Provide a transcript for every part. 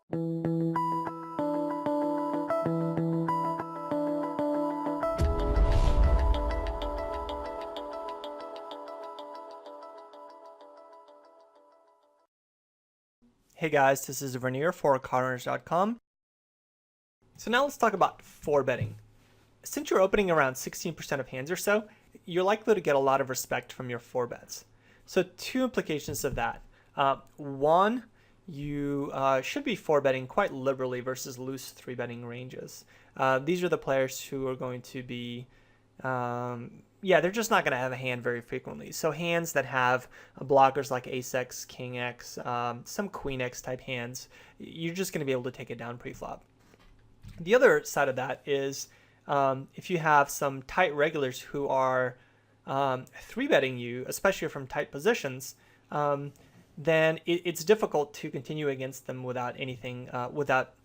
Hey guys, this is Verneer for CardRunners.com. So now let's talk about 4-betting. Since you're opening around 16% of hands or so, you're likely to get a lot of respect from your 4-bets. So two implications of that. One, you should be 4-betting quite liberally versus loose 3-betting ranges. These are the players who are going to be they're just not going to have a hand very frequently. So hands that have blockers like Ace X, King X, some Queen X type hands, you're just going to be able to take it down pre-flop. The other side of that is if you have some tight regulars who are 3-betting you, especially from tight positions, then it's difficult to continue against them without anything, without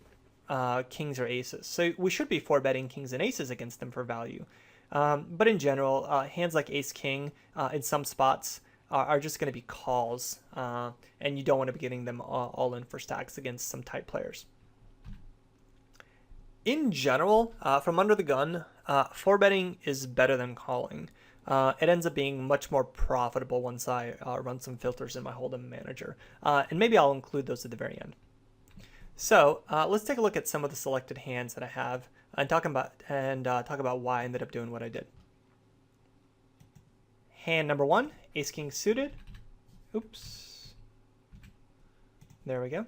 kings or aces. So we should be 4-betting kings and aces against them for value. But in general, hands like ace-king in some spots are just going to be calls, and you don't want to be getting them all in for stacks against some tight players. In general, from under the gun, 4-betting is better than calling. It ends up being much more profitable once I run some filters in my Hold'em manager, and maybe I'll include those at the very end. So let's take a look at some of the selected hands that I have and talk about why I ended up doing what I did. Hand number 1, Ace King suited. Oops. There we go.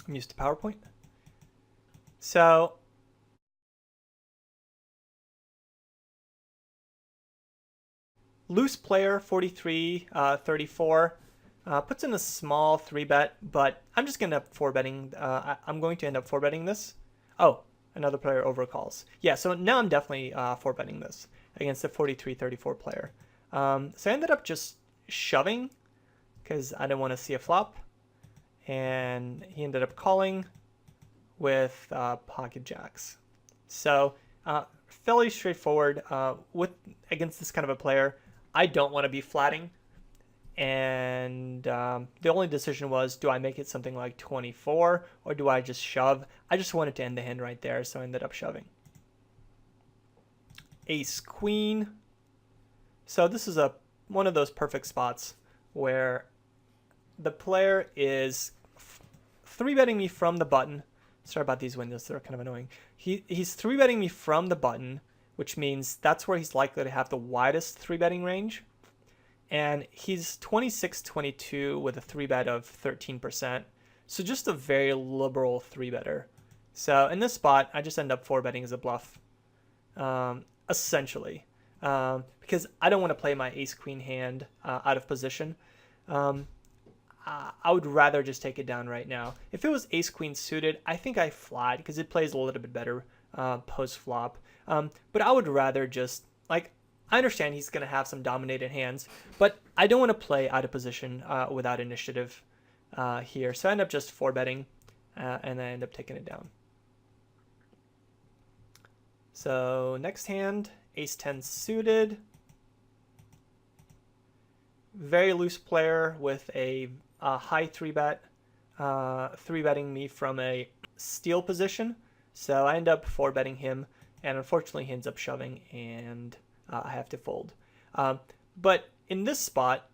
I'm used to PowerPoint. So loose player 43-34 puts in a small 3-bet, but I'm just going to end up 4-betting. I'm going to end up 4-betting this. Oh, another player overcalls. Yeah, so now I'm definitely 4-betting this against the 43-34 player. So I ended up just shoving because I didn't want to see a flop, and he ended up calling with pocket jacks. So fairly straightforward. Against this kind of a player, I don't want to be flatting. And the only decision was, do I make it something like 24 or do I just shove? I just wanted to end the hand right there, so I ended up shoving. Ace Queen. So this is one of those perfect spots where the player is 3-betting me from the button. Sorry about these windows, they're kind of annoying. He's 3-betting me from the button, which means that's where he's likely to have the widest 3-betting range. And he's 26-22 with a 3-bet of 13%. So just a very liberal 3-better. So in this spot, I just end up 4-betting as a bluff, essentially. Because I don't want to play my ace-queen hand out of position. I would rather just take it down right now. If it was ace-queen suited, I think I flat because it plays a little bit better post-flop. But I would rather just, I understand he's going to have some dominated hands, but I don't want to play out of position without initiative here. So I end up just 4-betting, and I end up taking it down. So next hand, ace-10 suited. Very loose player with a high 3-bet, 3-betting me from a steal position. So I end up 4-betting him, and unfortunately he ends up shoving, and I have to fold. But in this spot,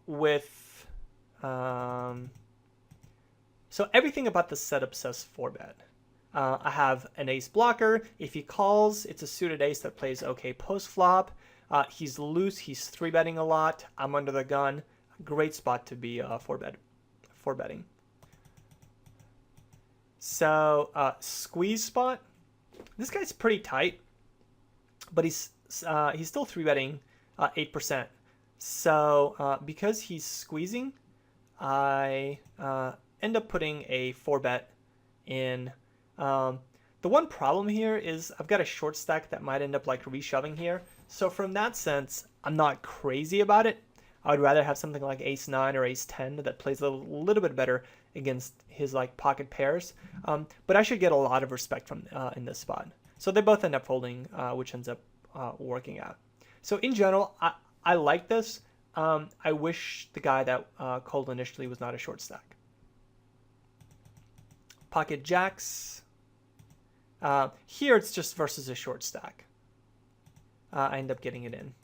with so everything about the setup says 4-bet. I have an ace blocker. If he calls, it's a suited ace that plays okay post flop. He's loose. He's 3-betting a lot. I'm under the gun. Great spot to be 4-betting. So squeeze spot. This guy's pretty tight, but he's still 3-betting 8%. So because he's squeezing, I end up putting a 4-bet in. The one problem here is I've got a short stack that might end up reshoving here. So from that sense, I'm not crazy about it. I would rather have something like ace-9 or ace-10 that plays a little bit better against his pocket pairs. But I should get a lot of respect from in this spot. So they both end up folding, which ends up working out. So in general, I like this. I wish the guy that called initially was not a short stack. Pocket jacks. Here it's just versus a short stack. I end up getting it in.